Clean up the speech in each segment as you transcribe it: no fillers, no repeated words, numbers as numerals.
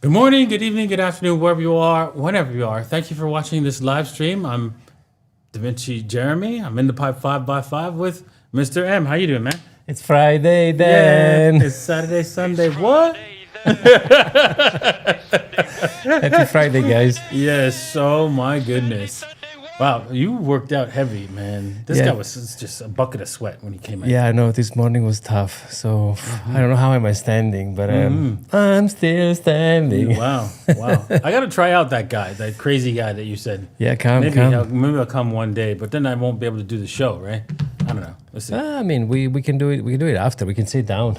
Good morning, good evening, good afternoon, wherever you are, whenever you are. Thank you for watching this live stream. I'm Da Vinci Jeremy. I'm in the pipe 5x5 with Mr. M. How you doing, man? It's Friday then. Yeah, it's Saturday, Sunday. What? Happy Friday, guys. Yes, oh my goodness. Wow, you worked out heavy, man. This guy was just a bucket of sweat when he came out. Yeah, I know. This morning was tough. So I don't know how am I standing, but I'm still standing. Wow. I got to try out that guy, that crazy guy that you said. Yeah, come. Maybe I'll come one day, but then I won't be able to do the show, right? I don't know. Let's see. I mean, we can do it. We can do it after. We can sit down.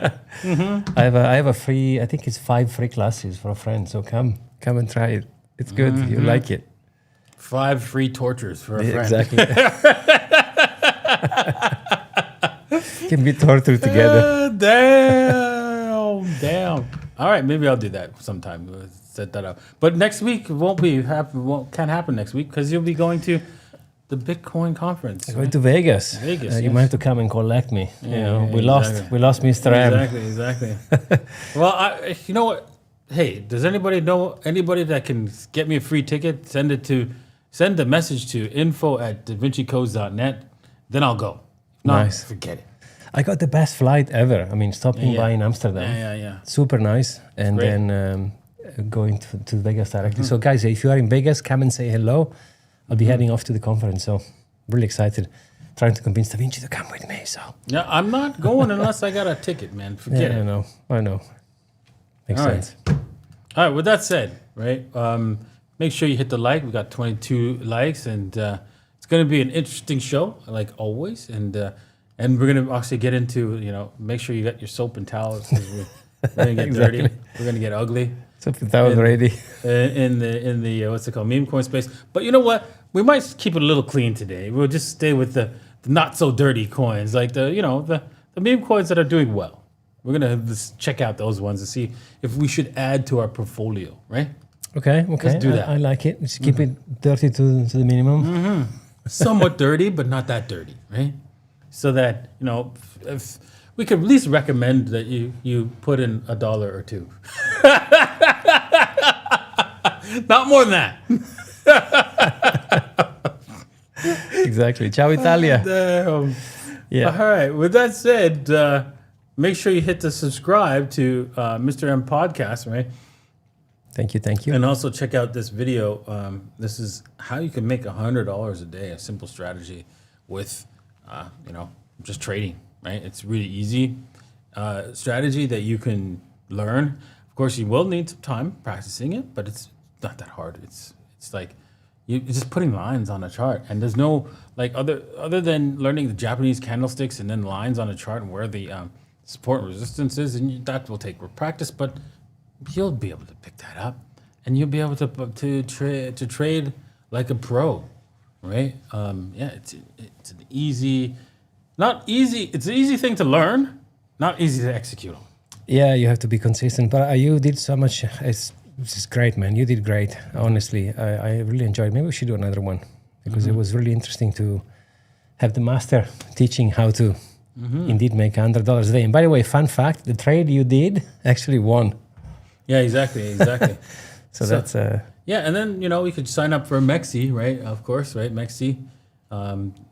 I have a free. I think it's 5 free classes for a friend. So come and try it. It's good. You like it. 5 free tortures for a friend. Exactly. Can be tortured together. Damn. All right, maybe I'll do that sometime. We'll set that up. But next week can't happen next week because you'll be going to the Bitcoin conference. Going to Vegas. You might have to come and collect me. We lost Mr. M. Exactly. Well, you know what? Hey, does anybody know anybody that can get me a free ticket? Send the message to info@davincicodes.net. Then I'll go. No, nice. Forget it. I got the best flight ever. I mean, stopping by in Amsterdam. Yeah. Super nice. And then going to Vegas directly. So guys, if you are in Vegas, come and say hello. I'll be heading off to the conference. So really excited. Trying to convince Da Vinci to come with me. So yeah, I'm not going unless I got a ticket, man. Forget it. I know. Makes sense. All right. With that said, right, make sure you hit the like. We got 22 likes, and it's going to be an interesting show, like always. And we're going to actually get into, make sure you got your soap and towels. We're going to get dirty. We're going to get ugly. Soap and towels ready. In the what's it called, Memecoin space. But you know what? We might keep it a little clean today. We'll just stay with the not so dirty coins, like the meme coins that are doing well. We're going to just check out those ones and see if we should add to our portfolio, right? Okay. Let's do that. I like it. Just keep it dirty to the minimum. Somewhat dirty, but not that dirty, right? So that, if we could at least recommend that you put in $1 or $2. Not more than that. Exactly. Ciao, Italia. Damn. Yeah. All right. With that said, make sure you hit the subscribe to Mr. M Podcast, right? Thank you. And also check out this video. This is how you can make $100 a day, a simple strategy with, just trading, right? It's really easy strategy that you can learn. Of course, you will need some time practicing it, but it's not that hard. It's like you're just putting lines on a chart, and there's no other than learning the Japanese candlesticks and then lines on a chart and where the support and resistance is, and that will take practice, but you'll be able to pick that up, and you'll be able to trade like a pro, right? It's an easy, not easy. It's an easy thing to learn, not easy to execute on. Yeah, you have to be consistent. But you did so much. It's great, man. You did great. Honestly, I really enjoyed it. Maybe we should do another one because it was really interesting to have the master teaching how to indeed make $100 a day. And by the way, fun fact: the trade you did actually won. Yeah, exactly. So that's and then we could sign up for Mexi, right? Of course, right? Mexi.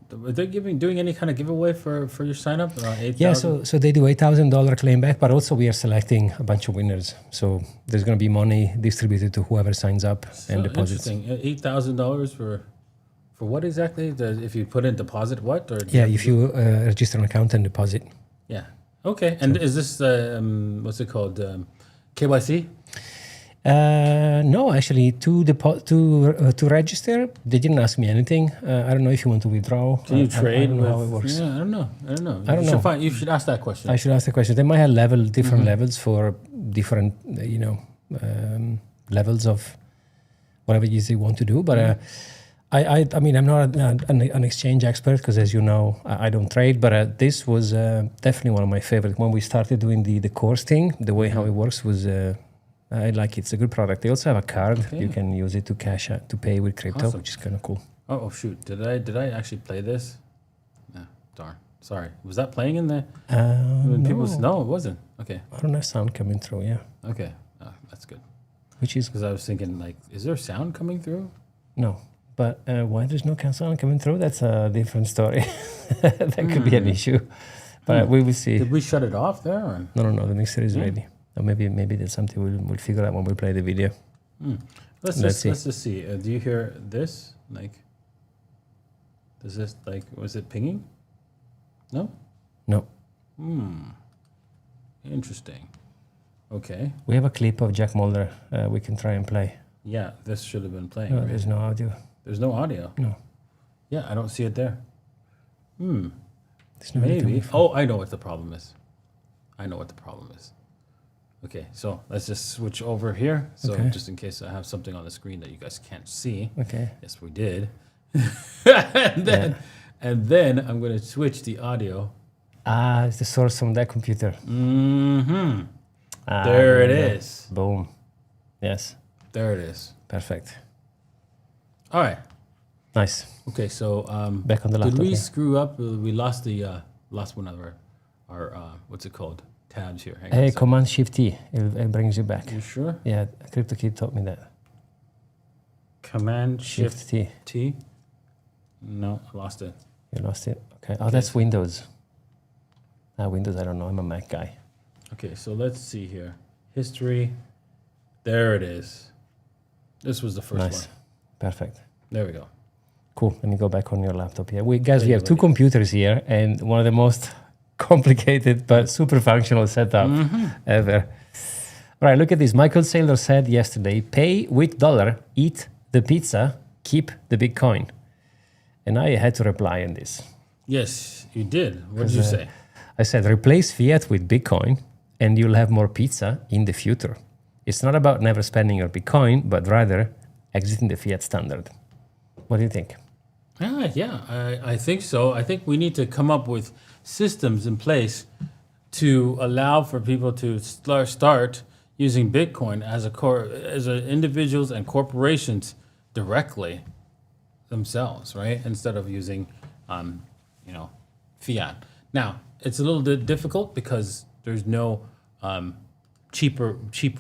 They're doing any kind of giveaway for your sign up? 8,000? Yeah, so they do $8,000 claim back, but also we are selecting a bunch of winners. So there's going to be money distributed to whoever signs up and deposits. Interesting. $8,000 for what exactly? If you put in deposit, what? Or if you register an account and deposit. Yeah. Okay. And is this what's it called? KYC? No, actually, to register, they didn't ask me anything. I don't know if you want to withdraw. Can you trade? I don't know how it works. Yeah, I don't know. You should ask that question. I should ask the question. They might have different levels for different, levels of whatever it is they want to do. But I mean, I'm not an exchange expert because, as you know, I don't trade. But this was definitely one of my favorite. When we started doing the course thing, the way how it works was. I like it. It's a good product. They also have a card. Okay. You can use it to cash out, to pay with crypto, which is kind of cool. Oh shoot! Did I actually play this? No, darn. Sorry, was that playing in the? When people no, it wasn't. Okay. I don't have sound coming through. Yeah, Okay, that's good. which is Because I was thinking, like, is there sound coming through? no. But why there's no sound coming through? That's a different story. That could be an issue. But we will see. Did we shut it off there? Or? No. The mixer is ready. Or maybe that's something we'll figure out when we play the video. Let's just see. Do you hear this? Like, does this like was it pinging? No. No. Interesting. Okay. We have a clip of Jack Mulder. We can try and play. Yeah, this should have been playing. No, right? there's no audio. There's no audio. No. Yeah, I don't see it there. There's no Maybe. Oh, I know what the problem is. Okay, so let's just switch over here. So Okay. just in case I have something on the screen that you guys can't see. Okay. Yes, we did. and then I'm going to switch the audio. It's the source from that computer. Mm-hmm. There it is. Boom. Yes. There it is. Perfect. All right. Nice. Okay, so Back on the did laptop. we here. screw up? We lost the lost one of our what's it called? Tabs here. Hang on a Hey, second. Command Shift T. It brings you back. You sure? Yeah, CryptoKid taught me that. Command Shift T. T. No, I lost it. You lost it. Okay. Oh, that's Windows. Windows. I don't know. I'm a Mac guy. Okay, so let's see here. History. There it is. This was the first Nice. one. Perfect. There we go. Cool. Let me go back on your laptop here. We have you two go. computers here, and one of the most complicated but super functional setup ever. All right, look at this. Michael Saylor said yesterday, pay with dollar, eat the pizza, keep the Bitcoin. And I had to reply on this. Yes, you did. What did you say? I said, replace fiat with Bitcoin and you'll have more pizza in the future. It's not about never spending your Bitcoin, but rather exiting the fiat standard. What do you think? I think so. I think we need to come up with systems in place to allow for people to start using Bitcoin as individuals and corporations directly themselves, right? Instead of using, fiat. Now, it's a little bit difficult because there's no cheap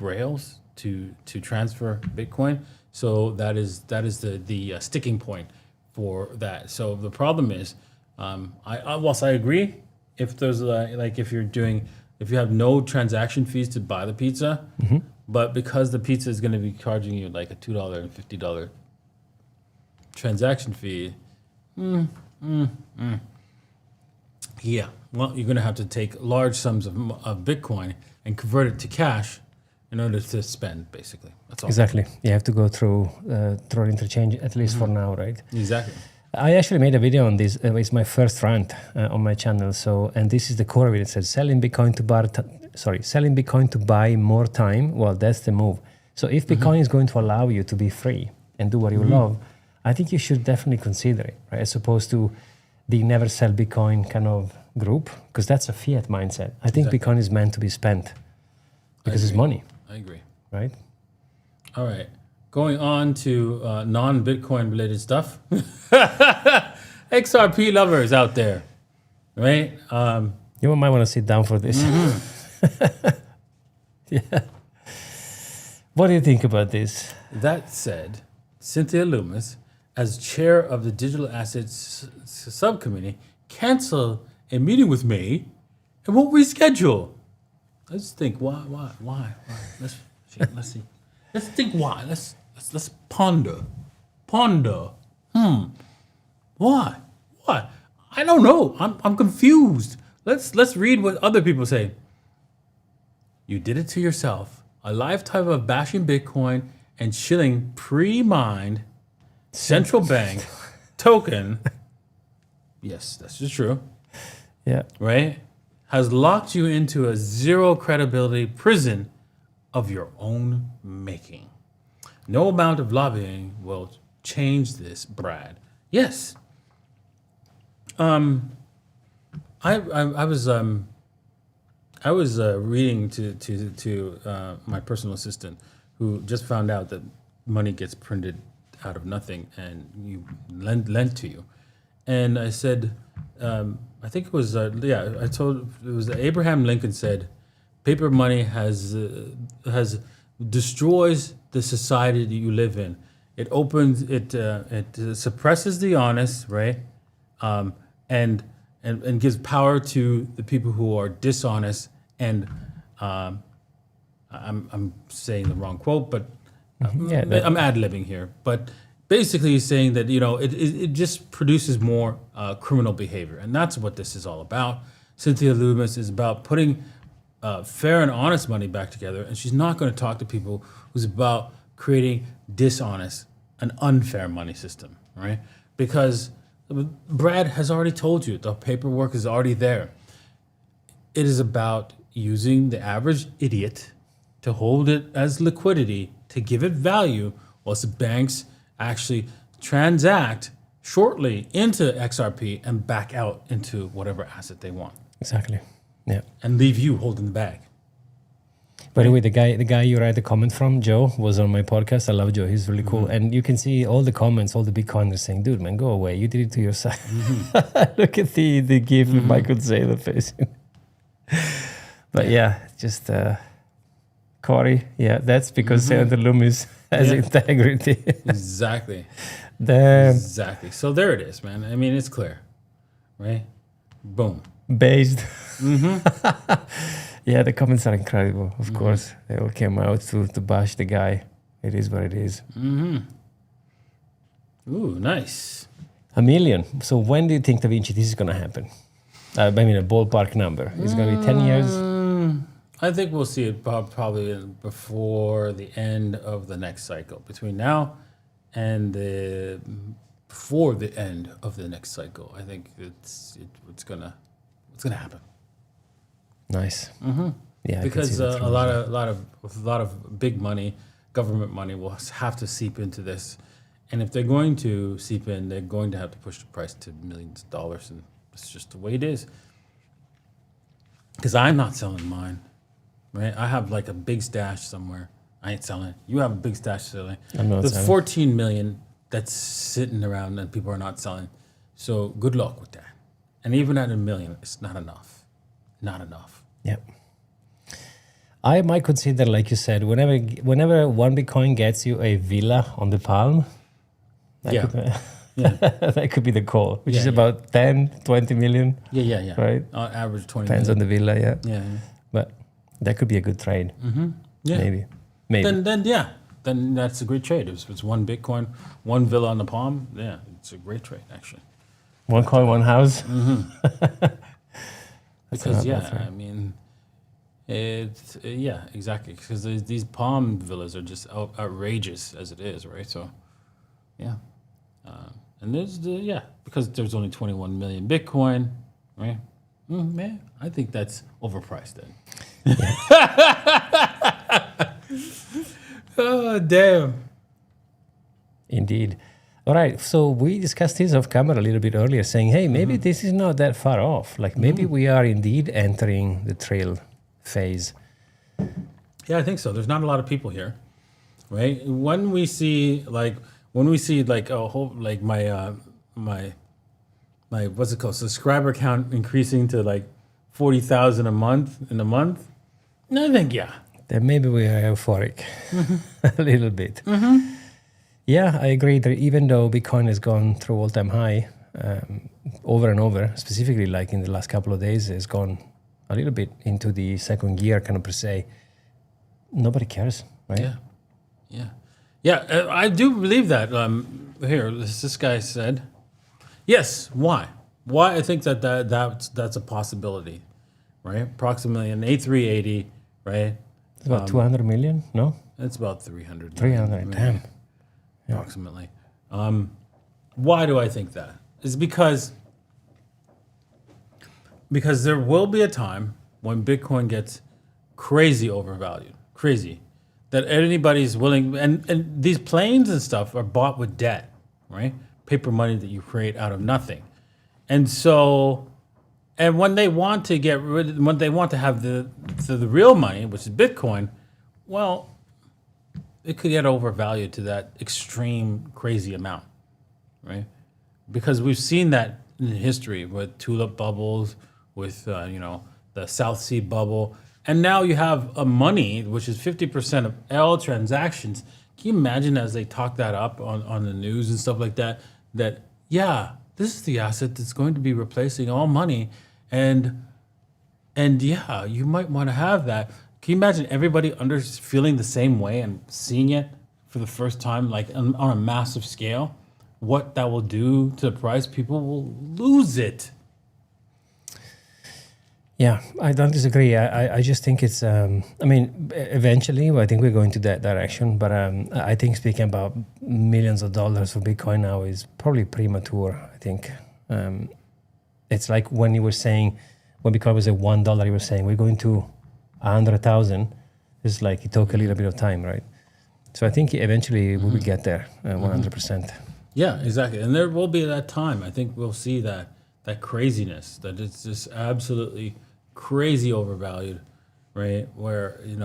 rails to transfer Bitcoin. So that is the sticking point for that. So the problem is, whilst I agree, if there's if you have no transaction fees to buy the pizza, but because the pizza is going to be charging you like a $2.50 transaction fee, yeah, well, you're going to have to take large sums of Bitcoin and convert it to cash in order to spend, basically. That's all. Exactly. You have to go through interchange, at least for now, right? Exactly. I actually made a video on this. It's my first rant on my channel. And this is the core of it. It says selling Bitcoin to buy more time. Well, that's the move. So if Bitcoin is going to allow you to be free and do what you love, I think you should definitely consider it, right? As opposed to the never sell Bitcoin kind of group, because that's a fiat mindset. I think Bitcoin is meant to be spent because it's money. I agree. Right? All right. Going on to non-Bitcoin related stuff. XRP lovers out there, right? You might want to sit down for this. Yeah. What do you think about this? That said, Cynthia Loomis, as chair of the Digital Assets Subcommittee, canceled a meeting with me and won't reschedule. Let's think why. Let's see. Let's think why. Let's ponder. Why? I don't know. I'm confused. Let's read what other people say. You did it to yourself. A lifetime of bashing Bitcoin and shilling pre-mined central bank token. Yes, that's just true. Yeah. Right? Has locked you into a zero credibility prison of your own making. No amount of lobbying will change this, Brad. Yes. I was reading to my personal assistant, who just found out that money gets printed out of nothing and you lent to you, and I said, I think it was I told it was Abraham Lincoln said, paper money has destroys the society that you live in. It opens it suppresses the honest, right, and gives power to the people who are dishonest. And I'm saying the wrong quote, but I'm ad-libbing here. But basically, he's saying that it just produces more criminal behavior, and that's what this is all about. Cynthia Loomis is about putting fair and honest money back together, and she's not going to talk to people who's about creating dishonest and unfair money system, right? Because Brad has already told you the paperwork is already there. It is about using the average idiot to hold it as liquidity, to give it value, whilst the banks actually transact shortly into XRP and back out into whatever asset they want. Exactly. Yeah. And leave you holding the bag. By the way, the guy you read the comment from, Joe, was on my podcast. I love Joe. He's really cool. And you can see all the comments, all the Bitcoiners saying, dude, man, go away. You did it to yourself. Look at the gif of Michael Saylor facing. But just Corey, that's because Senator Loomis has integrity. Exactly. Damn. Exactly. So there it is, man. I mean, it's clear, right? Boom. Based. Yeah, the comments are incredible. Of course, they all came out to bash the guy. It is what it is. Ooh, nice. $1 million. So when do you think, Da Vinci, this is going to happen? I mean, a ballpark number. Is it going to be 10 years? I think we'll see it probably before the end of the next cycle. Between now and before the end of the next cycle, I think it's gonna happen. Nice. Yeah, because a lot of big money, government money, will have to seep into this, and if they're going to seep in, they're going to have to push the price to millions of dollars, and it's just the way it is. Because I'm not selling mine, right? I have like a big stash somewhere. I ain't selling it. You have a big stash selling. I'm not There's selling. 14 million that's sitting around and people are not selling. So good luck with that. And even at $1 million, it's not enough. Not enough. Yep. I might consider, like you said, whenever one Bitcoin gets you a villa on the palm, that could be the call, which is about 10, 20 million. Yeah. Right? On average, 20 Depends on the villa, Yeah. But that could be a good trade. Yeah. Maybe. Then that's a great trade. If it's one Bitcoin, one villa on the palm, it's a great trade, actually. One coin, one house. Because, I mean, it's, exactly. Because these palm villas are just outrageous as it is, right? So, and there's because there's only 21 million Bitcoin, right? Man, I think that's overpriced then. Oh, damn. Indeed. All right, so we discussed this off camera a little bit earlier, saying, hey, maybe this is not that far off. Like maybe we are indeed entering the trail phase. Yeah, I think so. There's not a lot of people here, right? When we see like a whole like my what's it called, subscriber count increasing to like 40,000 a month, I think Then maybe we are euphoric a little bit. Yeah, I agree that even though Bitcoin has gone through all-time high over and over, specifically like in the last couple of days, it's gone a little bit into the second gear kind of per se. Nobody cares, right? Yeah. I do believe that. Here, this guy said, yes. Why? I think that's a possibility, right? Approximately an A380, right? It's about 200 million, no? It's about 300. 300, damn. Approximately. Why do I think that? Is because there will be a time when Bitcoin gets crazy overvalued, that anybody's willing, and these planes and stuff are bought with debt, right? Paper money that you create out of nothing. And so, and when they want to have the real money, which is Bitcoin, well, it could get overvalued to that extreme crazy amount, right? Because we've seen that in history with tulip bubbles, with the South Sea bubble, and now you have a money which is 50% of all transactions. Can you imagine as they talk that up on the news and stuff like that? That this is the asset that's going to be replacing all money, and yeah, you might want to have that. Can you imagine everybody feeling the same way and seeing it for the first time, like on a massive scale? What that will do to the price? People will lose it. Yeah, I don't disagree. I just think it's, eventually I think we're going to that direction. But I think speaking about millions of dollars for Bitcoin now is probably premature. I think it's like when you were saying, when Bitcoin was at $1, you were saying we're going to 100,000. It's like it took a little bit of time, right? So I think eventually we will get there, 100%. Yeah, exactly. And there will be that time. I think we'll see that craziness, that it's just absolutely crazy overvalued, right? Where, you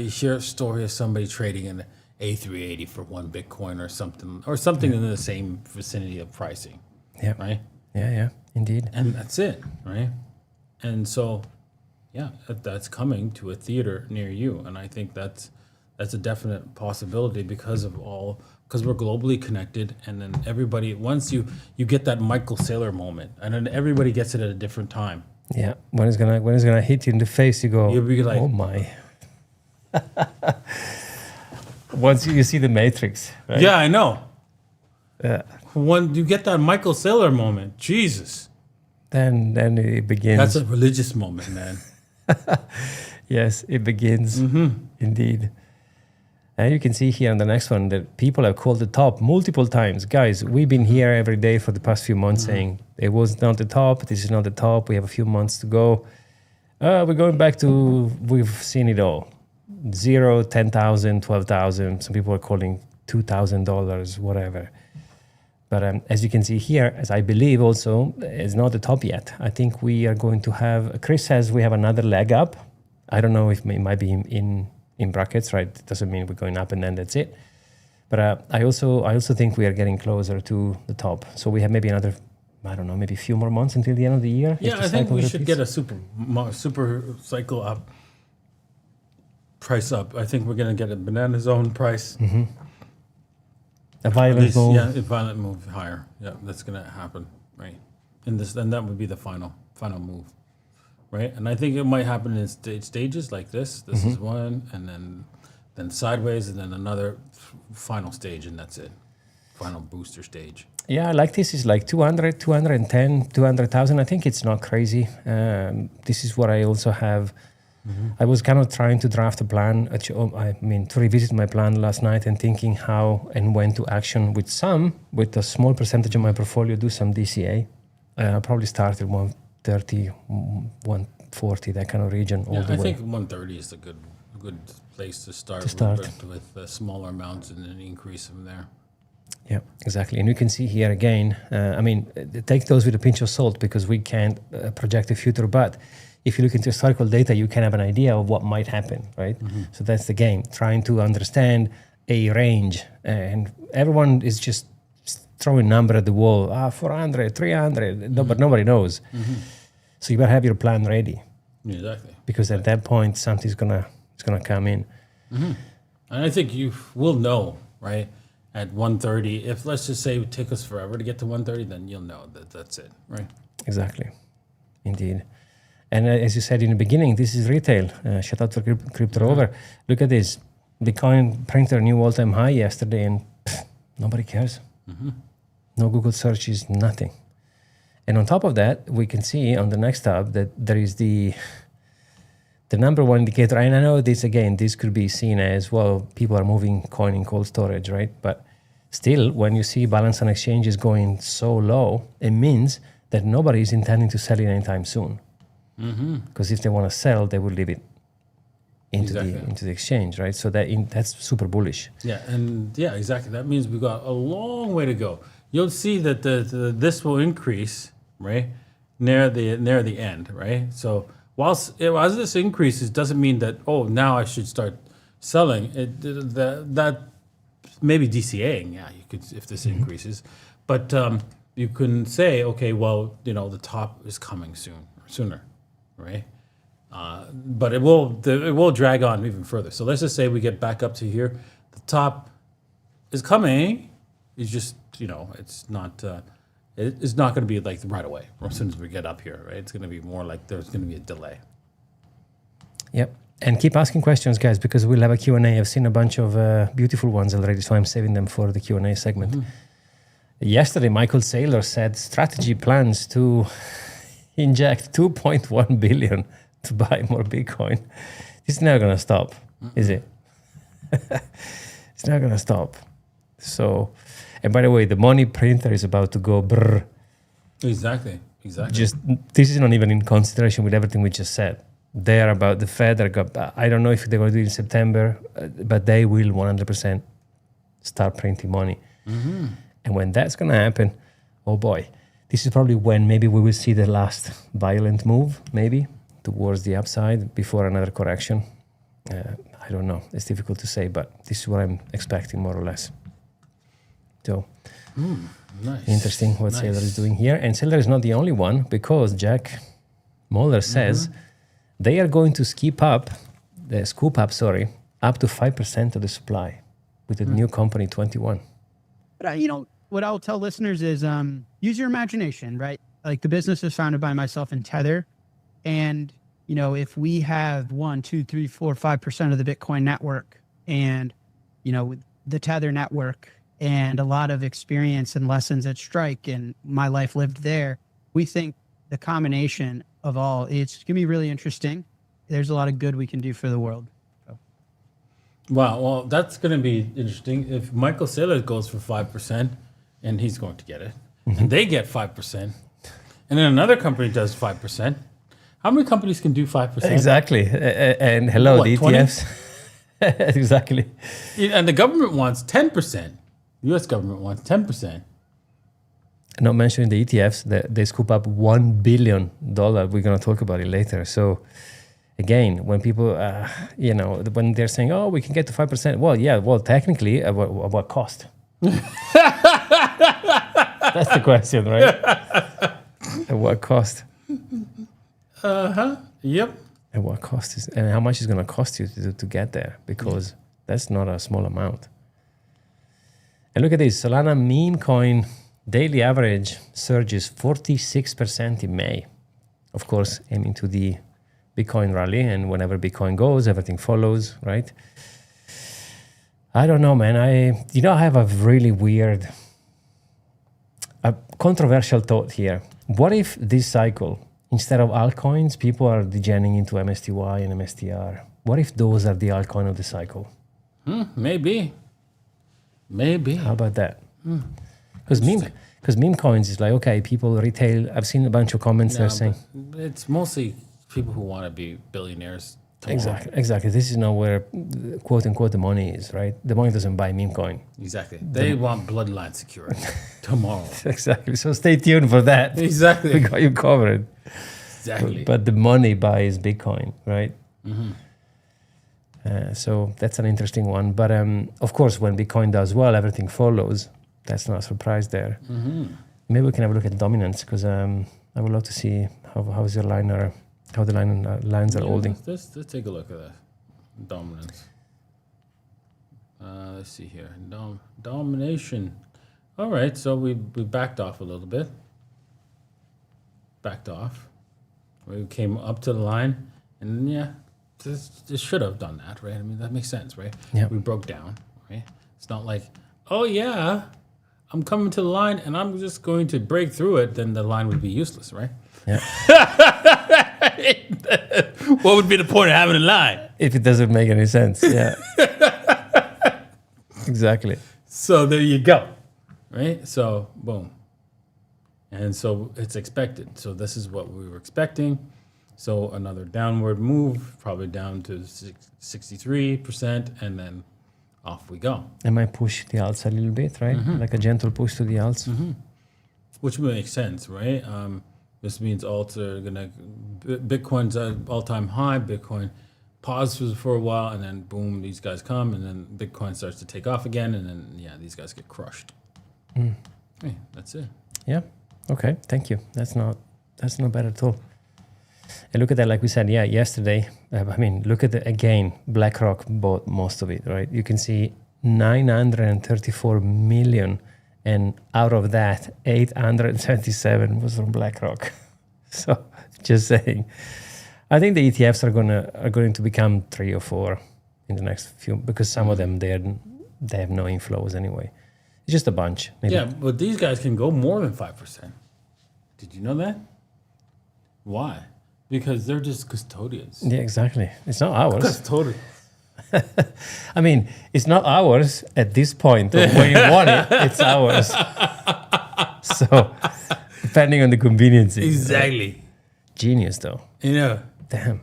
hear a story of somebody trading an A380 for one Bitcoin or something in the same vicinity of pricing. Yeah. Right? Yeah, indeed. And that's it, right? And so, that's coming to a theater near you. And I think that's a definite possibility because we're globally connected, and then everybody, once you get that Michael Saylor moment, and then everybody gets it at a different time. Yeah, when it's gonna hit you in the face, you go, you'll be like, oh my. Once you see the Matrix, right? Yeah, I know. Yeah. When you get that Michael Saylor moment, Jesus. Then it begins. That's a religious moment, man. Yes, it begins. Indeed. And you can see here on the next one that people have called the top multiple times. Guys, we've been here every day for the past few months saying it was not the top, this is not the top, we have a few months to go. We're going back to, we've seen it all. 0, 10,000, 12,000. Some people are calling $2,000, whatever. But as you can see here, as I believe also, it's not the top yet. I think we are going to have, Chris says we have another leg up. I don't know if it might be in brackets, right? It doesn't mean we're going up and then that's it. But I also think we are getting closer to the top. So we have maybe another, I don't know, maybe a few more months until the end of the year. Yeah, I think we should get a super cycle up, price up. I think we're going to get a banana zone price. A violent move. Yeah, a violent move higher. Yeah, that's going to happen, right? And that would be the final move. Right, and I think it might happen in stages like this. This is one, and then sideways, and then another final stage, and that's it. Final booster stage. Yeah, like this is like 200, 210, 200,000. I think it's not crazy. This is what I also have. I was kind of trying to draft a plan. To revisit my plan last night and thinking how and when to action with a small percentage of my portfolio, do some DCA. I'll probably start at 130, 140, that kind of region. Yeah, I think 130 is a good place to start. With smaller amounts and then increase them there. Yeah, exactly. And you can see here again, take those with a pinch of salt because we can't project the future. But if you look into historical data, you can have an idea of what might happen, right? So that's the game, trying to understand a range. And everyone is just throwing number at the wall, 400, 300, but nobody knows. So you better have your plan ready. Exactly. Because at that point, something's gonna come in. And I think you will know, right? At 130, if let's just say it would take us forever to get to 130, then you'll know that's it, right? Exactly. Indeed. And as you said in the beginning, this is retail. Shout out to Crypto Rover. Look at this. Bitcoin printed a new all-time high yesterday and nobody cares. No Google searches, nothing. And on top of that, we can see on the next tab that there is the number one indicator. And I know this could be seen as, well, people are moving coin in cold storage, right? But still, when you see balance on exchanges going so low, it means that nobody is intending to sell it anytime soon. Because if they want to sell, they will leave it into the exchange, right? So that's super bullish. Yeah, and yeah, exactly. That means we've got a long way to go. You'll see that this will increase, right, near the end, right? So as this increases, doesn't mean that now I should start selling. That maybe DCAing, yeah, you could if this increases, but you can say, okay, well, the top is coming sooner, right? But it will drag on even further. So let's just say we get back up to here. The top is coming. It's just, it's not going to be like right away as soon as we get up here, right? It's going to be more like there's going to be a delay. Yep. And keep asking questions, guys, because we'll have a Q&A. I've seen a bunch of beautiful ones already, so I'm saving them for the Q&A segment. Mm-hmm. Yesterday, Michael Saylor said strategy plans to inject 2.1 billion to buy more Bitcoin. It's never going to stop, is it? It's not going to stop. So, and by the way, the money printer is about to go brrr. Exactly. Just, this is not even in consideration with everything we just said. They are about the Fed. I don't know if they're going to do it in September, but they will 100% start printing money. Mm-hmm. And when that's going to happen, oh boy, this is probably when maybe we will see the last violent move, maybe, towards the upside before another correction. I don't know. It's difficult to say, but this is what I'm expecting more or less. So, nice. Interesting what Saylor is doing here. And Saylor is not the only one, because Jack Moeller says they are going to scoop up to 5% of the supply with the new company 21. But what I'll tell listeners is use your imagination, right? Like, the business is founded by myself and Tether. And, if we have 1, 2, 3, 4, 5% of the Bitcoin network, and, with the Tether network and a lot of experience and lessons at Strike and my life lived there, we think the combination of all, it's going to be really interesting. There's a lot of good we can do for the world. So. Wow. Well, that's going to be interesting. If Michael Saylor goes for 5%, and he's going to get it, and they get 5%, and then another company does 5%, how many companies can do 5%? Exactly. And hello, What, the ETFs. Exactly. And the government wants 10%. U.S. government wants 10%. Not mentioning the ETFs, they scoop up $1 billion. We're going to talk about it later. So, again, when people, when they're saying, oh, we can get to 5%. Well, technically, at what cost? That's the question, right? At what cost? Yep. At what cost and how much is going to cost you to get there? Because that's not a small amount. And look at this, Solana Memecoin daily average surges 46% in May. Of course, aiming to the Bitcoin rally, and whenever Bitcoin goes, everything follows, right? I don't know, man. I have a really weird, a controversial thought here. What if this cycle, instead of altcoins, people are degening into MSTY and MSTR? What if those are the altcoin of the cycle? Maybe. How about that? Because Memecoins is like, okay, people retail. I've seen a bunch of comments there saying it's mostly people who want to be billionaires tomorrow. Exactly. This is not where, quote unquote, the money is, right? The money doesn't buy Memecoin. Exactly. They want bloodline security tomorrow. Exactly. So stay tuned for that. Exactly. We got you covered. Exactly. But the money buys Bitcoin, right? Mm-hmm. So that's an interesting one. But of course, when Bitcoin does well, everything follows. That's not a surprise there. Mm-hmm. Maybe we can have a look at dominance, because I would love to see how the lines are holding. Let's take a look at that. Dominance. Let's see here. Domination. All right, so we backed off a little bit. We came up to the line, and this should have done that, right? I mean, that makes sense, right? Yeah. We broke down, right? It's not like, oh yeah, I'm coming to the line and I'm just going to break through it, then the line would be useless, right? Yeah. What would be the point of having a line? If it doesn't make any sense, yeah. Exactly. So there you go, right? So boom. And so it's expected. So this is what we were expecting. So another downward move, probably down to 63%, and then off we go. It might push the alts a little bit, right? Mm-hmm. Like a gentle push to the alts. Mm-hmm. Which makes sense, right? This means alts are Bitcoin's at all-time high. Bitcoin pauses for a while, and then boom, these guys come, and then Bitcoin starts to take off again, and then these guys get crushed. Hey, that's it. Yeah. Okay. Thank you. That's not bad at all. And look at that, like we said, yesterday. I mean, look at again. BlackRock bought most of it, right? You can see 934 million, and out of that, 877 was from BlackRock. So, just saying. I think the ETFs are going to become 3 or 4 in the next few, because some of them they have no inflows anyway. It's just a bunch. Maybe. Yeah, but these guys can go more than 5%. Did you know that? Why? Because they're just custodians. Yeah, exactly. It's not ours. Custodians. I mean, it's not ours at this point. But when you want it, it's ours. So, depending on the convenience. Exactly. Genius, though. You know, Damn.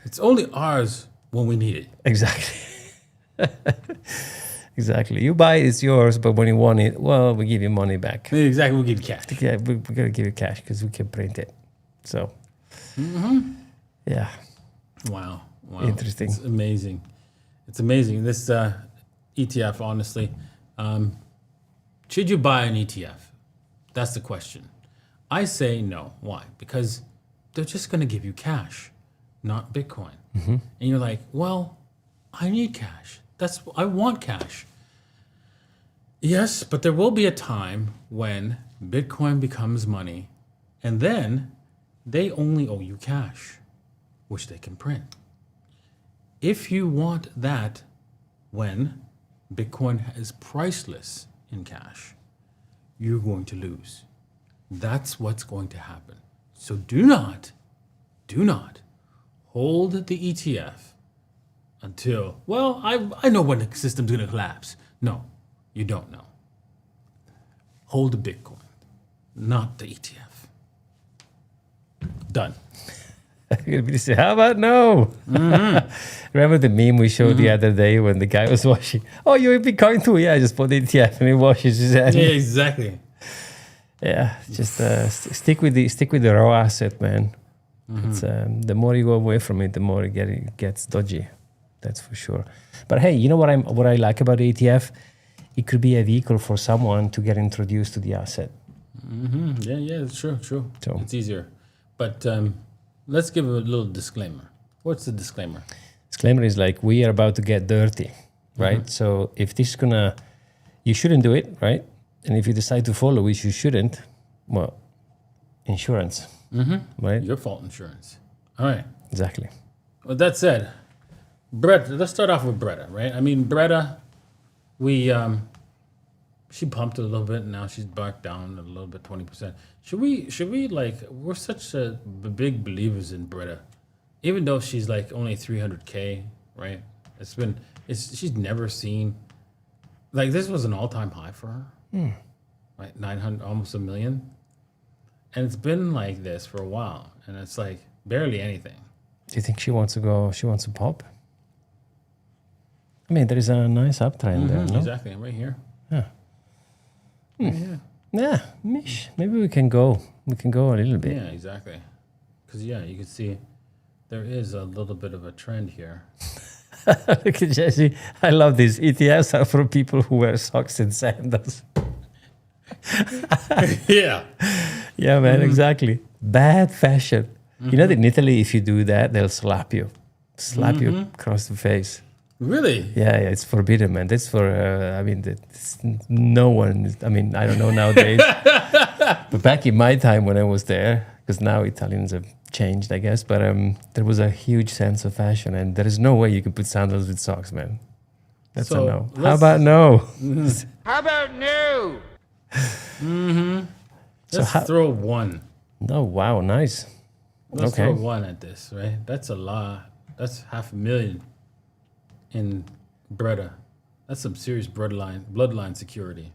it's only ours when we need it. Exactly. Exactly. You buy it, it's yours, but when you want it, well, we give you money back. Exactly, we'll give you cash. Yeah, we got to give you cash because we can print it. So, yeah. Wow. Interesting. It's amazing. It's amazing. This ETF, honestly, should you buy an ETF? That's the question. I say no. Why? Because they're just going to give you cash, not Bitcoin. And you're like, well, I need cash. I want cash. Yes, but there will be a time when Bitcoin becomes money, and then they only owe you cash, which they can print. If you want that when Bitcoin is priceless in cash, you're going to lose. That's what's going to happen. So do not hold the ETF until, well, I know when the system's going to collapse. No, you don't know. Hold the Bitcoin, not the ETF. Done. You're gonna say, how about no? Remember the meme we showed the other day when the guy was washing? Oh, you have Bitcoin too? Yeah, I just bought the ETF and he washes his hand. Yeah, exactly. Yeah, just stick with the raw asset, man. It's the more you go away from it, the more it gets dodgy. That's for sure. But hey, you know what I like about the ETF? It could be a vehicle for someone to get introduced to the asset. Yeah, it's true. So- It's easier. But let's give a little disclaimer. What's the disclaimer? Disclaimer is like, we are about to get dirty, right? So if this is you shouldn't do it, right? And if you decide to follow, which you shouldn't, well, insurance, right? Your fault insurance. All right. Exactly. With that said, Brett, let's start off with Bretta, right? I mean, Bretta, she pumped a little bit, and now she's back down a little bit, 20%. Should we like, we're such big believers in Bretta, even though she's like only 300K, right? She's never seen, like, this was an all-time high for her, right? 900, almost 1 million. And it's been like this for a while, and it's like barely anything. Do you think she wants to pop? I mean, there is a nice uptrend there, no? Exactly, right here. Yeah. Right here. Yeah, mish. Maybe we can go a little bit. Yeah, exactly. Because, yeah, you can see there is a little bit of a trend here. Look at Jesse. I love this. ETFs are for people who wear socks and sandals. Yeah. Yeah, man, exactly. Bad fashion. You know that in Italy, if you do that, they'll slap you across the face. Really? Yeah, it's forbidden, man. That's for, no one, I don't know nowadays. But back in my time when I was there, because now Italians have changed, I guess, but there was a huge sense of fashion, and there is no way you can put sandals with socks, man. That's So, a no. How about no? How about no? Let's throw one. Oh, wow, nice. Let's Okay. throw one at this, right? That's a lot. That's 500,000 in Bretta. That's some serious bloodline security.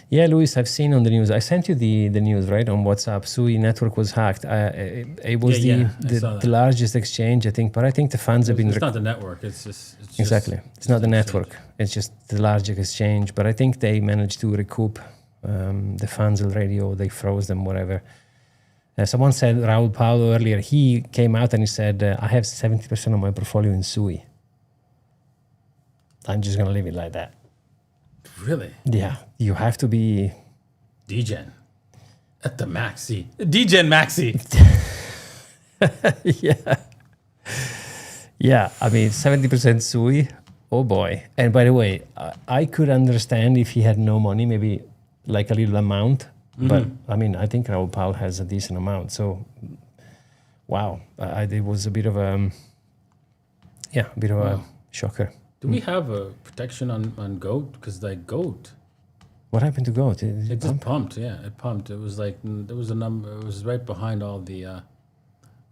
Yeah, Luis, I've seen on the news. I sent you the news, right, on WhatsApp. Sui network was hacked. It was I saw the that. largest exchange, I think. But I think the funds have been... It's not the network. It's just Exactly. It's not the an network. It's just the largest exchange. But I think they managed to recoup the funds already, or they froze them, whatever. Someone said, Raul Paulo earlier, he came out and he said, I have 70% of my portfolio in Sui. I'm just going to leave it like that. Really? Yeah, you have to be... Degen. At the maxi. Degen maxi. Yeah. Yeah, I mean, 70% Sui. Oh boy. And by the way, I could understand if he had no money, maybe like a little amount. But I mean, I think Raul Paul has a decent amount. So, wow. It was a bit of a, a shocker. Do we have a protection on GOAT? Because like GOAT, What happened to Goat? it just pumped. Yeah, it pumped. It was like, there was a number, it was right behind all the,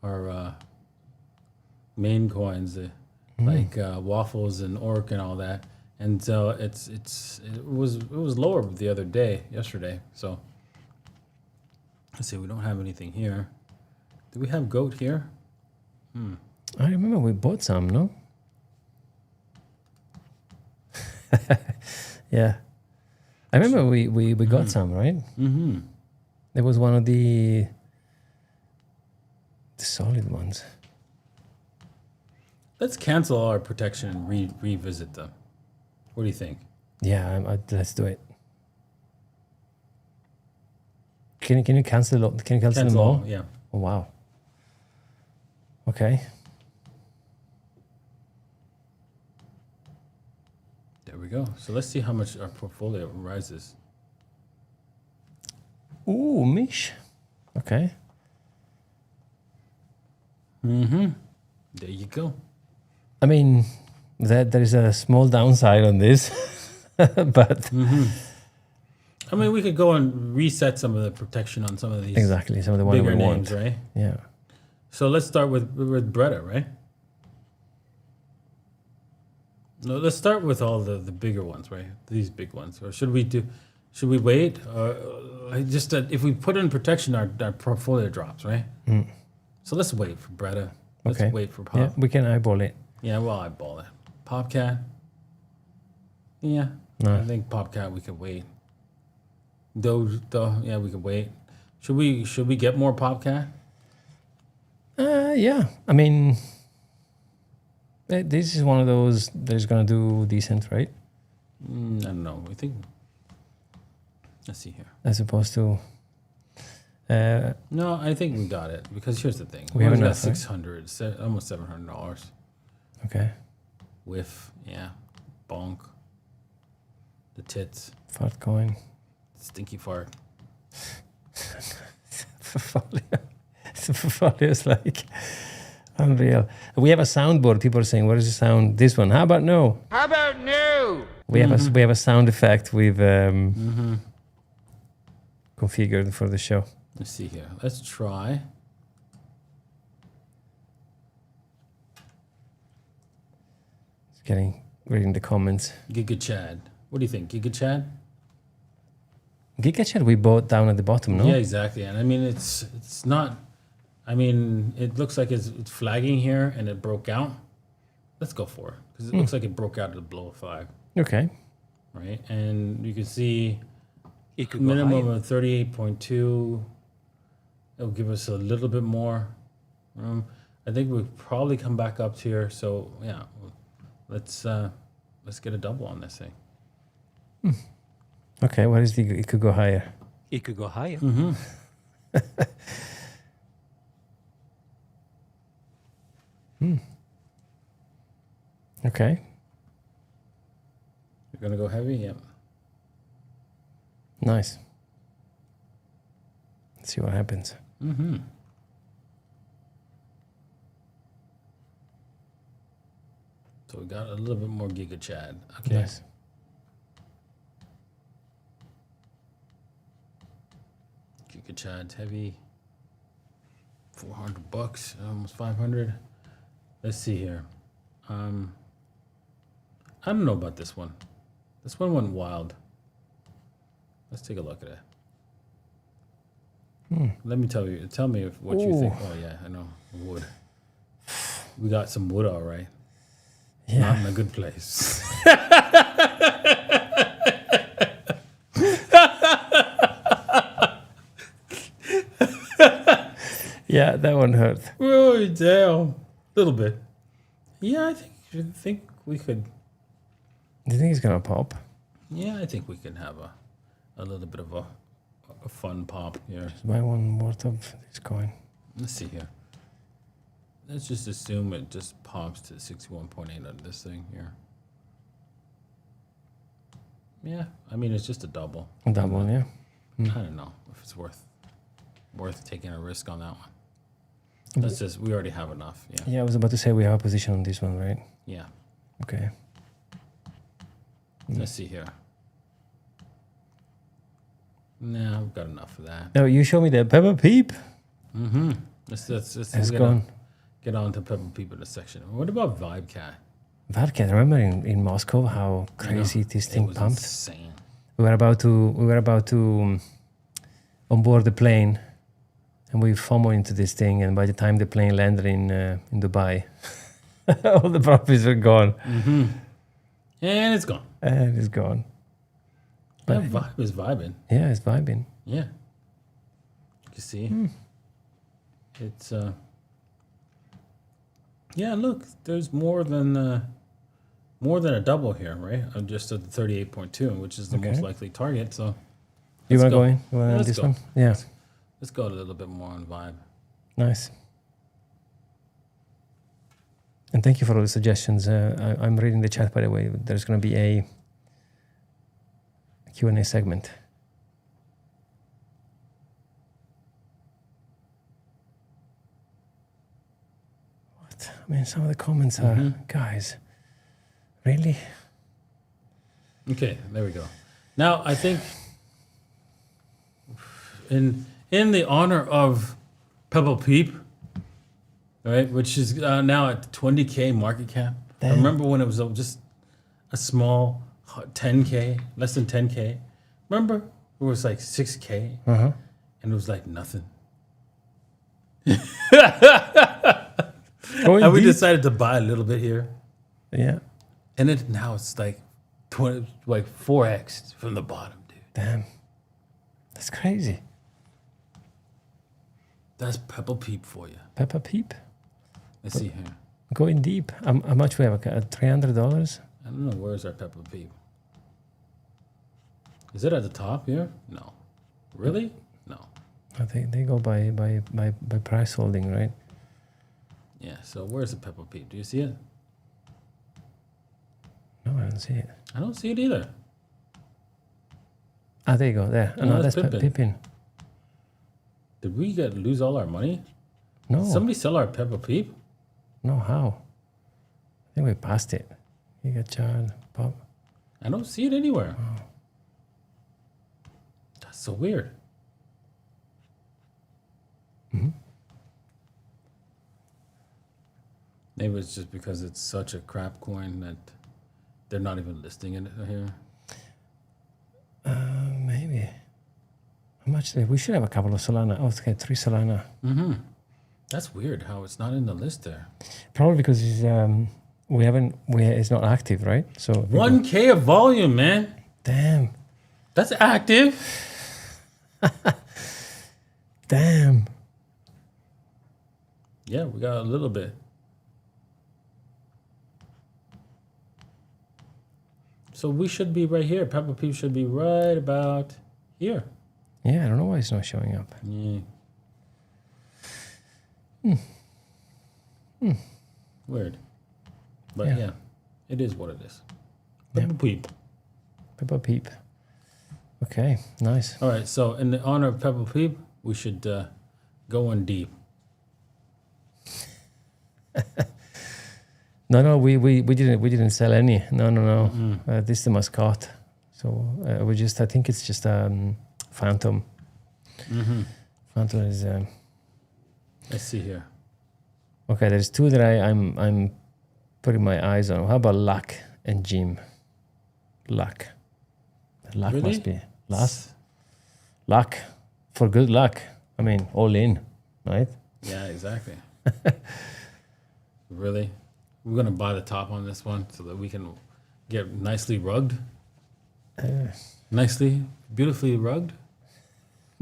our main coins, like Waffles and Orc and all that. And so it was lower the other day, yesterday. So let's see, we don't have anything here. Do we have GOAT here? I remember we bought some, no? Yeah. I remember we got some, right? Mm-hmm. There was one of the solid ones. Let's cancel our protection and revisit them. What do you think? Yeah, let's do it. Can you cancel? Can you cancel them all? Yeah. Oh wow. Okay. There we go. So let's see how much our portfolio rises. Ooh, Mish. Okay. Mm-hmm. There you go. I mean, there is a small downside on this, but I mean, we could go and reset some of the protection on some of these exactly some of the ones bigger we names, want. right? Yeah. So let's start with Breda, right? No, let's start with all the bigger ones, right? These big ones, or should we wait? Or just if we put in protection, our portfolio drops, right? So let's wait for Breda. Let's Okay. wait for Pop. Yeah, we can eyeball it. Yeah, well, eyeball it. Popcat. Yeah, No. I think Popcat we could wait. Doge, though, yeah, we could wait. Should we get more Popcat? Yeah. I mean, this is one of those that is gonna do decent, right? I don't know. I think. Let's see here. As opposed to. No, I think we got it because here's the thing. We have got enough, right? $600, almost $700. Okay. Whiff, yeah, bonk. The tits, Fart coin. stinky fart. Portfolio is like unreal. We have a soundboard. People are saying, "What is the sound?" This one. How about no? How about no? We have a sound effect we've configured for the show. Let's see here. Let's try. It's reading the comments. Giga Chad. What do you think, Giga Chad? GigaChat we bought down at the bottom, no? Yeah, exactly. And I mean, it's not. I mean, it looks like it's flagging here, and it broke out. Let's go for it because it looks like it broke out to below a flag, Okay. right? And you can see It could go minimum higher. of 38.2. It'll give us a little bit more room. I think we'll probably come back up here. So yeah, let's get a double on this thing. Okay, what is it could go higher? It could go higher. Okay. You're gonna go heavy, yeah. Nice. Let's see what happens. So we got a little bit more Giga Chad. Okay. Nice. Giga Chad's heavy. $400, almost 500. Let's see here. I don't know about this one. This one went wild. Let's take a look at it. Let me tell you. Tell me what you think. Oh yeah, I know wood. We got some wood, all right. Yeah. Not in a good place. Yeah, that one hurt. Oh damn, little bit. Yeah, I think we could. Do you think it's gonna pop? Yeah, I think we can have a little bit of a a fun pop here. Just buy one worth of this coin. Let's see here. Let's just assume it just pops to 61.8 on this thing here. Yeah, I mean, it's just a double. Double, yeah. I don't know if it's worth taking a risk on that one. Let's just, we already have enough. Yeah. Yeah, I was about to say we have a position on this one, right? Yeah. Okay. Let's see here. Nah, we've got enough of that. No, you show me the Peppa Peep. Mm-hmm. Let's It's gone. get on to Peppa Peep in a section. What about Vibecat? Vodka, remember in Moscow how crazy this It thing was pumped? insane. We were about to onboard the plane, and we FOMO into this thing. And by the time the plane landed in Dubai, all the profits were gone, And it's gone. and it's gone. That vibe is vibing. Yeah, it's vibing. Yeah. You see? It's yeah, look, there's more than a double here, right? I'm just at the 38.2, which is the most Okay. likely target. So You let's want to go. go in? You want Yeah, to let's this go. one? Yeah, let's go a little bit more on vibe. nice. And thank you for all the suggestions. I'm reading the chat, by the way. There's going to be a Q&A segment. What? I mean, some of the comments are, guys, really? Okay, there we go. Now I think in the honor of Pebble Peep, right, which is now at 20K market cap. I Damn. remember when it was just a small 10K, less than 10K. Remember it was like 6K, Uh-huh. and it was like nothing. Going And we deep. decided to buy a little bit here, Yeah. and now it's like 4x from the bottom, dude. Damn. That's crazy. That's Pebble Peep for you. Peppa Peep. Let's see here. Going deep. How much we have? $300? I don't know, where's our Peppa Peep? Is it at the top here? No. Really? No. I think they go by price holding, right? Yeah, so where's the Peppa Peep? Do you see it? No, I don't see it. I don't see it either. Ah, there you go. There. Oh, No, no, that's that's Pippin. Pippin. Did we lose all our money? No. Did somebody sell our Peppa Peep? No, how? I think we passed it. You got John, Pop. I don't see it anywhere. That's so weird. Maybe it's just because it's such a crap coin that they're not even listing it here. Maybe. How much? We should have a couple of Solana. Oh, okay, 3 Solana. That's weird how it's not in the list there. Probably because it's not active, right? So 1K of volume, man. Damn. That's active. Damn. Yeah, we got a little bit. So we should be right here. Peppa Peep should be right about here. Yeah, I don't know why it's not showing up. Yeah. Weird. But Yeah. yeah, it is what it is. Yeah. Peppa Peep. Peppa Peep. Okay, nice. All right, so in the honor of Peppa Peep, we should go in deep. No, we didn't sell any. No. This is the mascot. So I think it's just Phantom. Phantom is Let's see here. okay. There's 2 that I'm putting my eyes on. How about Luck and Jim? Luck. Luck Really? must be luck for good luck. I mean, all in, right? Yeah, exactly. Really? We're going to buy the top on this one so that we can get nicely rugged? Nicely, beautifully rugged?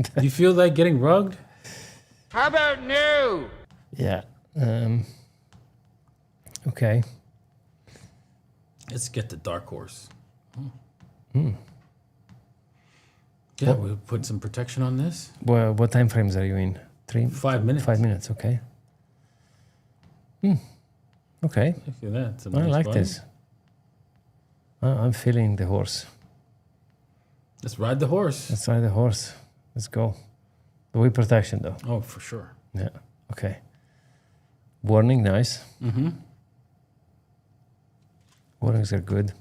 Do you feel like getting rugged? How about no? Yeah. Okay. Let's get the dark horse. Yeah, we'll put some protection on this. Well, what time frames are you in? 5 minutes. 5 minutes, okay. Okay, Look at that. It's a I nice like button. this. I'm feeling the horse. Let's ride the horse. Let's ride the horse. Let's go. The way protection, though. Oh, for sure. Yeah, okay. Warning, nice. Mm-hmm. Warnings are good.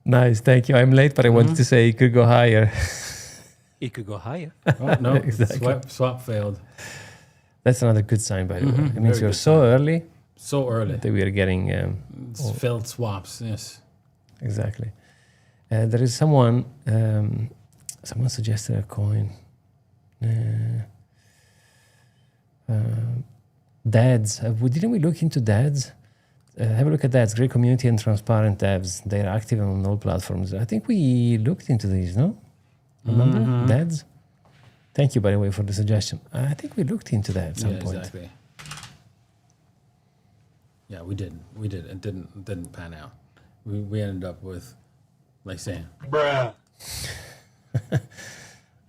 Nice, thank you. I'm late, but I wanted to say it could go higher. It could go higher. Oh, no, Exactly. swap failed. That's another good sign, by the way. It means Very you're good so early So early. that we are getting... It's failed swaps, yes. Exactly. There is someone... someone suggested a coin. Dads. Didn't we look into Dads? Have a look at Dads. Great community and transparent devs. They're active on all platforms. I think we looked into these, no? Remember? Dads? Thank you, by the way, for the suggestion. I think we looked into that at some point. Exactly. Yeah, we did. We did. It didn't pan out. We ended up with, like saying, Bruh.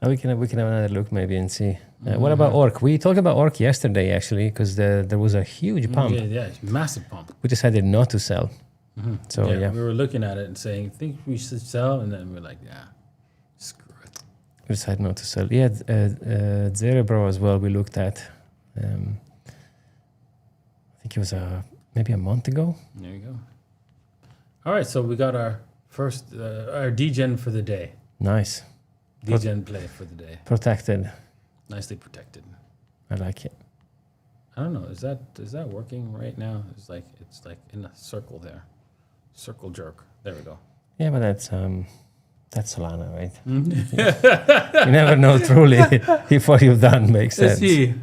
We can have another look maybe and see. What about Orc? We talked about Orc yesterday actually because there was a huge pump. yeah, massive pump. We decided not to sell. So yeah, We were looking at it and saying, think we should sell, and then we're like, yeah, screw it. we decided not to sell. Yeah, Zerebro as well. We looked at. I think it was maybe a month ago. There you go. All right, so we got our first our Degen for the day. Nice, Degen play for the day. protected. Nicely protected. I like it. I don't know. Is that working right now? It's like in a circle there. Circle jerk. There we go. Yeah, but that's Solana, right? You never know truly if what you've done makes sense. Let's see.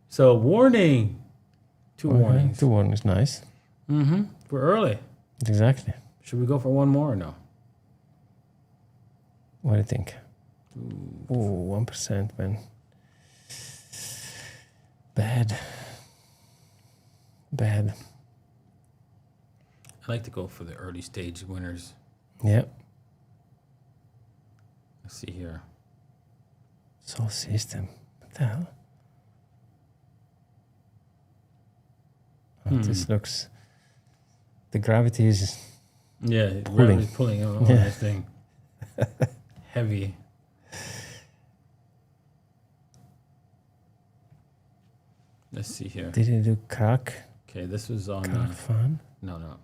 So warning. Two warnings. 2 warnings, nice. We're early. Exactly. Should we go for one more or no? What do you think? Ooh, 1%, man. Bad. I like to go for the early stage winners. Yeah. Let's see here. Sol system. What the hell? Oh, this looks... The gravity is... Yeah, Pulling. pulling on Yeah. this thing. Heavy. Let's see here. Did it do crack? Okay, this was on. Crack fan? No.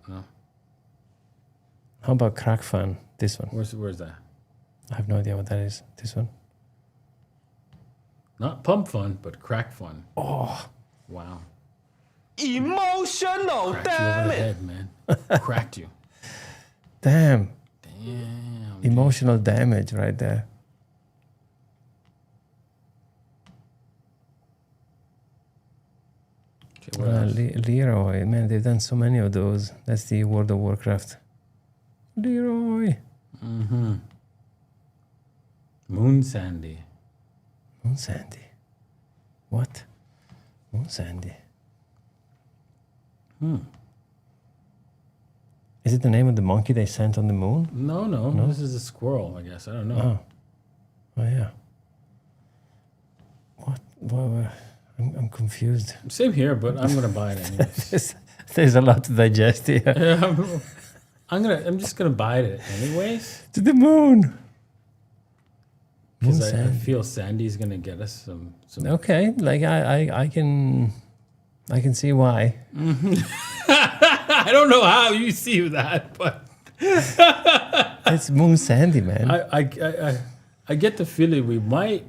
How about crack fan? This one. Where's that? I have no idea what that is. This one? Not pump fun, but crack fun. Oh, Wow. Emotional, Cracked you over damn the it. head, man. Cracked you. damn. Damn. Emotional damage right there. Okay, what else? Leroy. Man, they've done so many of those. That's the World of Warcraft. Leroy. Moon Sandy. Moon Sandy. What? Moon Sandy. Is it the name of the monkey they sent on the moon? No. This is a squirrel, I guess. I don't know. Oh yeah. What? I'm confused. Same here, but I'm gonna buy it anyways. There's a lot to digest here. I'm just gonna buy it anyways. To the moon. Because Moon I Sandy. feel Sandy's gonna get us some. Okay, like I can see why. I don't know how you see that, but It's Moon Sandy, man. I get the feeling we might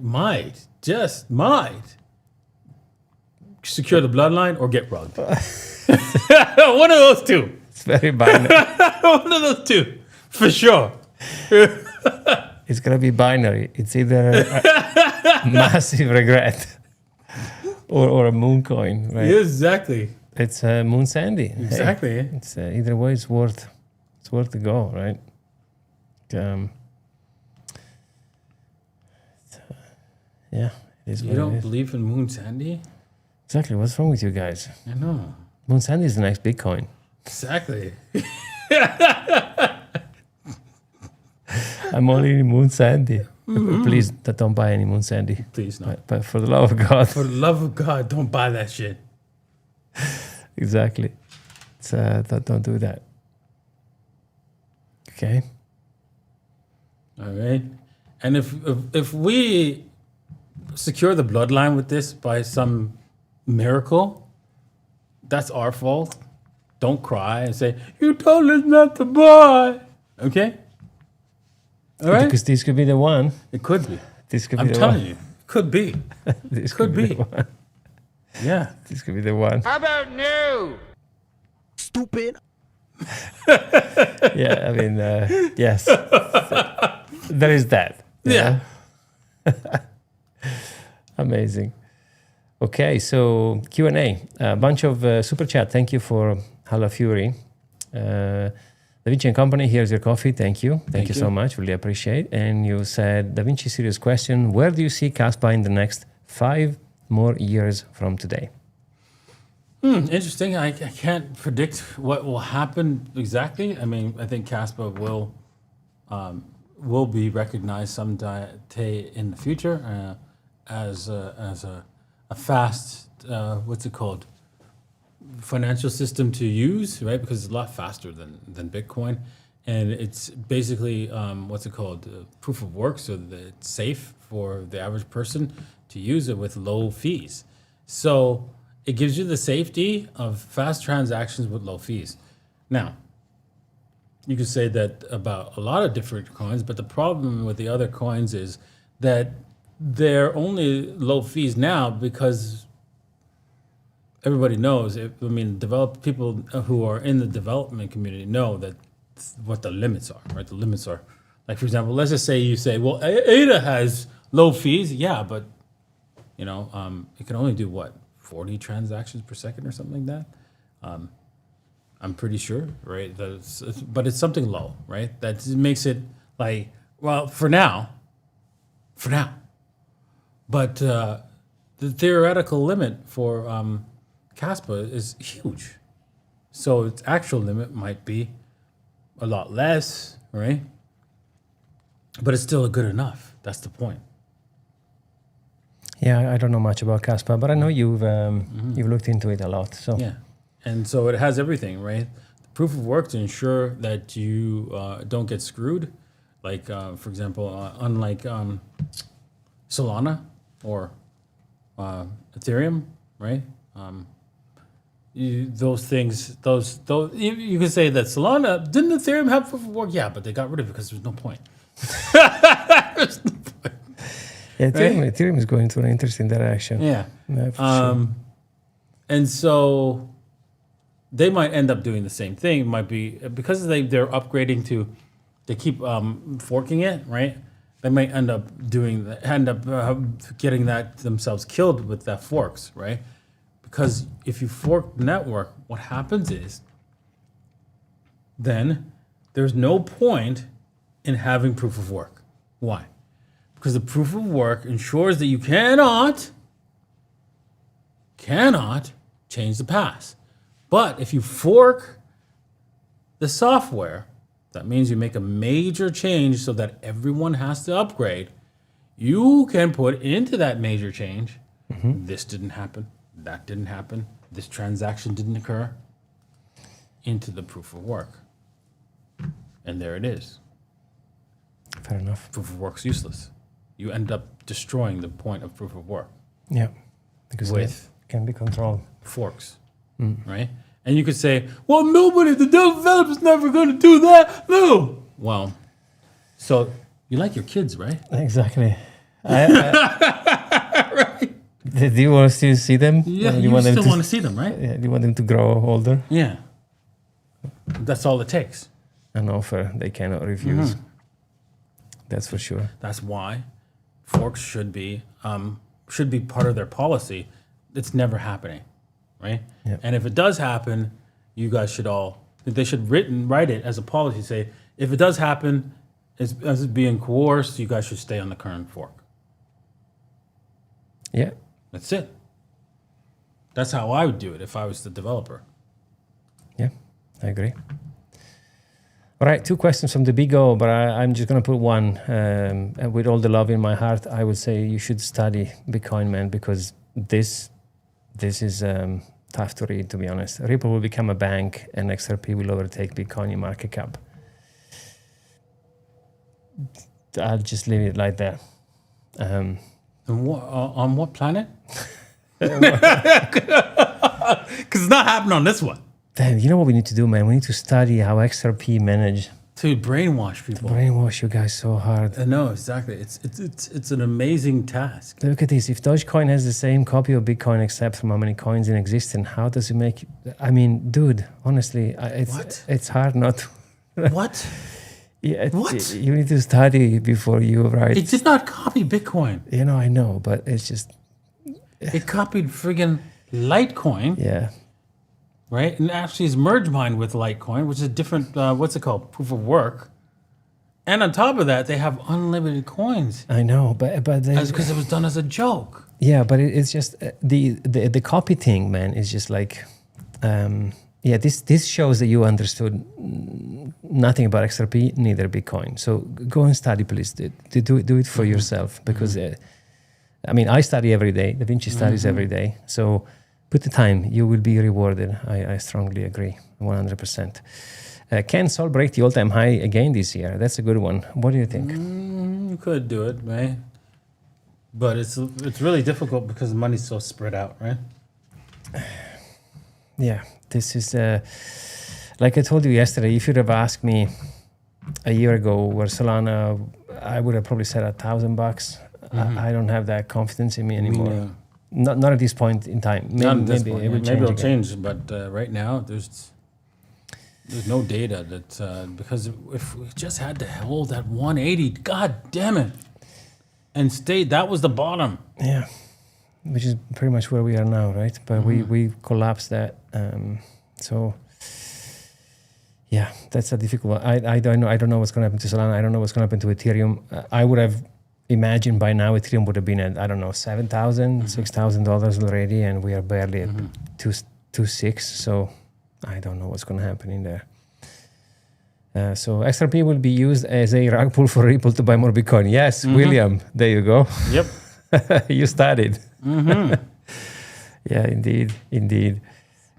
secure the bloodline or get rugged. One of those two. It's very binary. One of those two, for sure. It's gonna be binary. It's either a massive regret or a moon coin, right? Exactly. It's Moon Sandy. Hey, Exactly. it's either way. It's worth the go, right? Yeah, it is. You what don't it is. believe in Moon Sandy? Exactly. What's wrong with you guys? I know. Moon Sandy is the next Bitcoin. Exactly. I'm only in Moon Sandy. Please don't buy any Moon Sandy. Please no. But for the love of God. For the love of God, don't buy that shit. Exactly. It's, don't do that. Okay. All right. And if we secure the bloodline with this by some miracle, that's our fault. Don't cry and say, you told us not to buy. Okay? All right? Because this could be the one. It could be. This could I'm be the telling one. you. It could be. This could be. the one. Yeah. This could be the one. How about no? Stupid. Yeah, I mean, yes. There is that. you Yeah. know? Amazing. Okay, so Q&A. A bunch of super chat. Thank you for Hala Fury. Da Vinci and Company, here's your coffee. Thank you. Thank you so much. Really appreciate. And you said, Da Vinci, serious question. Where do you see Kaspa in the next 5 more years from today? Interesting. I can't predict what will happen exactly. I mean, I think Kaspa will be recognized someday in the future as a fast, what's it called, financial system to use, right? Because it's a lot faster than Bitcoin, and it's basically what's it called, proof of work, so that it's safe for the average person to use it with low fees. So it gives you the safety of fast transactions with low fees. Now, you could say that about a lot of different coins, but the problem with the other coins is that they're only low fees now because everybody knows. People who are in the development community know that what the limits are, right? The limits are, like, for example, let's just say you say, well, ADA has low fees. Yeah, but, it can only do what? 40 transactions per second or something like that. I'm pretty sure, right? But it's something low, right? That makes it like, well, for now. But the theoretical limit for Kaspa is huge. So its actual limit might be a lot less, right? But it's still good enough. That's the point. Yeah, I don't know much about Kaspa, but I know you've looked into it a lot. So Yeah. And so it has everything, right? The proof of work to ensure that you don't get screwed. Like, for example, unlike Solana or Ethereum, right? Those things, you could say that Solana, didn't Ethereum have proof of work? Yeah, but they got rid of it because there's no point. There's no point. yeah, Right? Ethereum is going to an interesting direction. Yeah. Yeah, for sure. And so they might end up doing the same thing. It might be because they're upgrading they keep forking it, right? They might end up getting that themselves killed with that forks, right? Because if you fork the network, what happens is then there's no point in having proof of work. Why? Because the proof of work ensures that you cannot change the past. But if you fork the software, that means you make a major change so that everyone has to upgrade. You can put into that major change, this didn't happen, that didn't happen, this transaction didn't occur, into the proof of work. And there it is. Fair enough. Proof of work's useless. You end up destroying the point of proof of work Yeah, because with it can be controlled. forks, right? And you could say, well, the developer's never going to do that. No. Well, so you like your kids, right? Exactly. Do you want to still see them? Yeah, Do you want them still to- want to see them, right? Yeah, do you want them to grow older? Yeah. That's all it takes. An offer they cannot refuse. That's for sure. That's why forks should be part of their policy. It's never happening, right? Yeah. And if it does happen, you guys should they should write it as a policy. Say, if it does happen, as it's being coerced, you guys should stay on the current fork. Yeah. That's it. That's how I would do it if I was the developer. Yeah. I agree. All right, 2 questions from the Big O, but I'm just going to put one. And with all the love in my heart, I would say you should study Bitcoin, man, because this is tough to read, to be honest. Ripple will become a bank, and XRP will overtake Bitcoin in market cap. I'll just leave it like that. And on what planet? Because it's not happening on this one. Damn, you know what we need to do, man? We need to study how XRP managed To brainwash to people. brainwash you guys so hard. No, exactly. It's an amazing task. Look at this. If Dogecoin has the same copy of Bitcoin except from how many coins in existence, how does it make... I mean, dude, honestly, it's hard not to... What? Yeah, What? You need to study before you write. It did not copy Bitcoin. You know, I know, but it's just... It copied friggin' Litecoin, Yeah. right? And actually is merge mined with Litecoin, which is a different, what's it called? Proof of work. And on top of that, they have unlimited coins. I know, but That's because it was done as a joke. yeah, but it's just the copy thing, man. Is just like, yeah. This shows that you understood nothing about XRP, neither Bitcoin. So go and study, please. Do it for yourself, because I mean, I study every day. Da Vinci studies every day. So put the time; you will be rewarded. I strongly agree, 100%. Can Sol break the all-time high again this year? That's a good one. What do you think? You could do it, right? But it's really difficult because the money's so spread out, right? Yeah, this is like I told you yesterday. If you'd have asked me a year ago where Solana, I would have probably said $1,000. I don't have that confidence in me anymore. Yeah. Not at this point in time. Maybe it will change. Maybe it'll again. change, but right now there's no data that because if we just had to hold that 180, god damn it, and stayed, that was the bottom. Yeah, which is pretty much where we are now, right? But we collapsed that. So yeah, that's a difficult one. I don't know what's going to happen to Solana. I don't know what's going to happen to Ethereum. I would have imagined by now Ethereum would have been at, I don't know, $7,000, $6,000 already, and we are barely at 2.6. So I don't know what's going to happen in there. So XRP will be used as a rug pull for Ripple to buy more Bitcoin. Yes, William, there you go. Yep. You started. Yeah, indeed.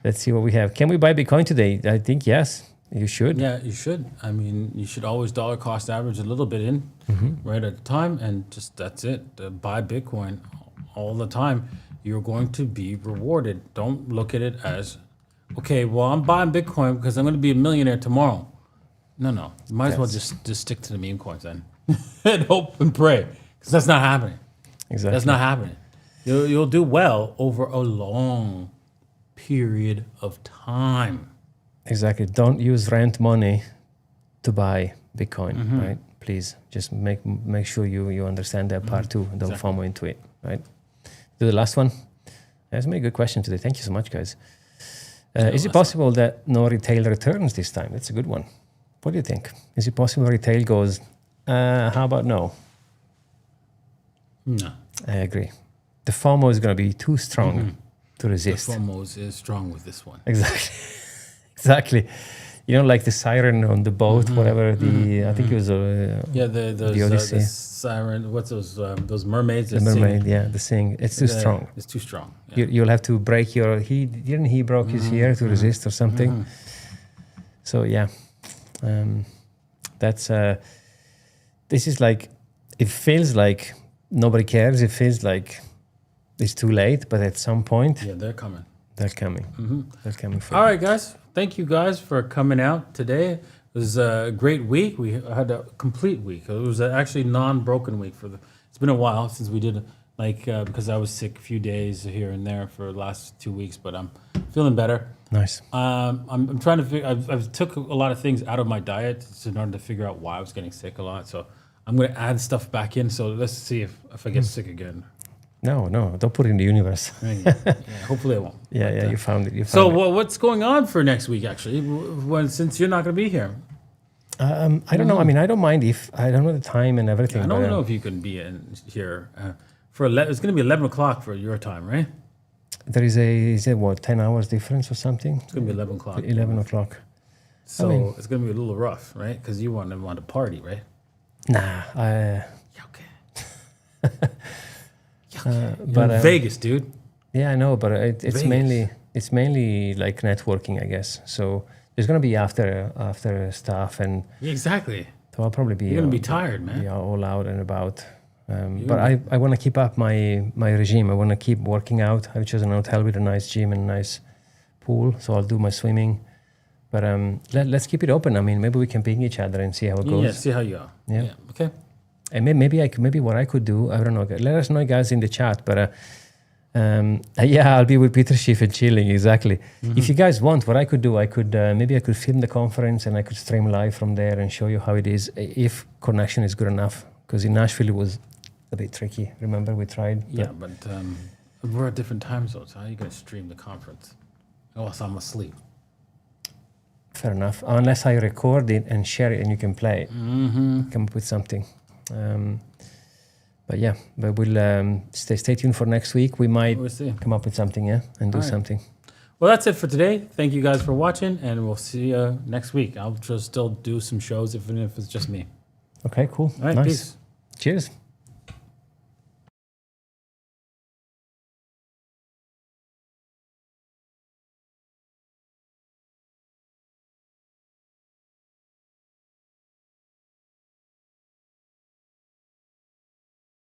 Let's see what we have. Can we buy Bitcoin today? I think yes, you should. Yeah, you should. I mean, you should always dollar cost average a little bit in right at the time, and just that's it. Buy Bitcoin all the time. You're going to be rewarded. Don't look at it as, okay, well, I'm buying Bitcoin because I'm going to be a millionaire tomorrow. No. You might as well just stick to the meme coins then and hope and pray, because that's not happening. Exactly. That's not happening. You'll do well over a long period of time. Exactly. Don't use rent money to buy Bitcoin, right? Please, just make sure you understand that part too. Don't FOMO into it, right? Do the last one. That's a very good question today. Thank you so much, guys. Is it possible that no retail returns this time? That's a good one. What do you think? Is it possible retail goes, how about no? No. I agree. The FOMO is going to be too strong to The resist. FOMO is strong with this one. Exactly. Exactly. You know, like the siren on the boat, whatever. I think it was Yeah, the Odyssey. the siren. What's those mermaids? the that sing? mermaid. Yeah, the sing. It's too strong. It's too strong. Yeah. You'll have to break your. He broke his ear to resist or something. So yeah, that's. This is like, it feels like nobody cares. It feels like it's too late, but at some point, Yeah, they're coming. they're coming. They're coming for All you. right, guys. Thank you guys for coming out today. It was a great week. We had a complete week. It was actually non-broken week It's been a while since we did because I was sick a few days here and there for the last 2 weeks, but I'm feeling better. Nice. I'm trying to figure. I've took a lot of things out of my diet in order to figure out why I was getting sick a lot. So I'm going to add stuff back in. So let's see if I get sick again. No, don't put it in the universe. Yeah, hopefully I won't. Yeah, you found it. So what's going on for next week? Actually, since you're not going to be here, I don't know. I mean, I don't mind if I don't know the time and everything. I don't know if you can be here for it's going to be 11 o'clock for your time, right? There is 10 hours difference or something? It's going to be 11 o'clock. 11 o'clock. So mean- it's gonna be a little rough, right? Because you want to party, right? Nah, Okay. but Vegas, dude. yeah, I know, but it's Vegas. mainly like networking, I guess. So there's gonna be after stuff, and Yeah, exactly. so I'll probably be You're gonna be tired, man. yeah, all out and about. But gonna I want to keep up my regime. I want to keep working out. I've chosen a hotel with a nice gym and a nice pool, so I'll do my swimming. But let's keep it open. I mean, maybe we can ping each other and see how it goes. Yeah, see how you go. Yeah. Okay. And maybe what I could do, I don't know. Let us know, guys, in the chat. But yeah, I'll be with Peter Schiff and chilling. Exactly. If you guys want, what I could do, I could maybe I could film the conference and I could stream live from there and show you how it is if connection is good enough. Because in Nashville it was a bit tricky. Remember we tried? Yeah, but we're at different time zones. How are you gonna stream the conference? Oh, so I'm asleep. Fair enough. Unless I record it and share it and you can play it. Come up with something. But yeah, but we'll stay tuned for next week. We might We'll see. come up with something, yeah, and do All right. something. Well, that's it for today. Thank you guys for watching, and we'll see you next week. I'll just still do some shows, even if it's just me. Okay, cool. All right, nice. peace. Cheers.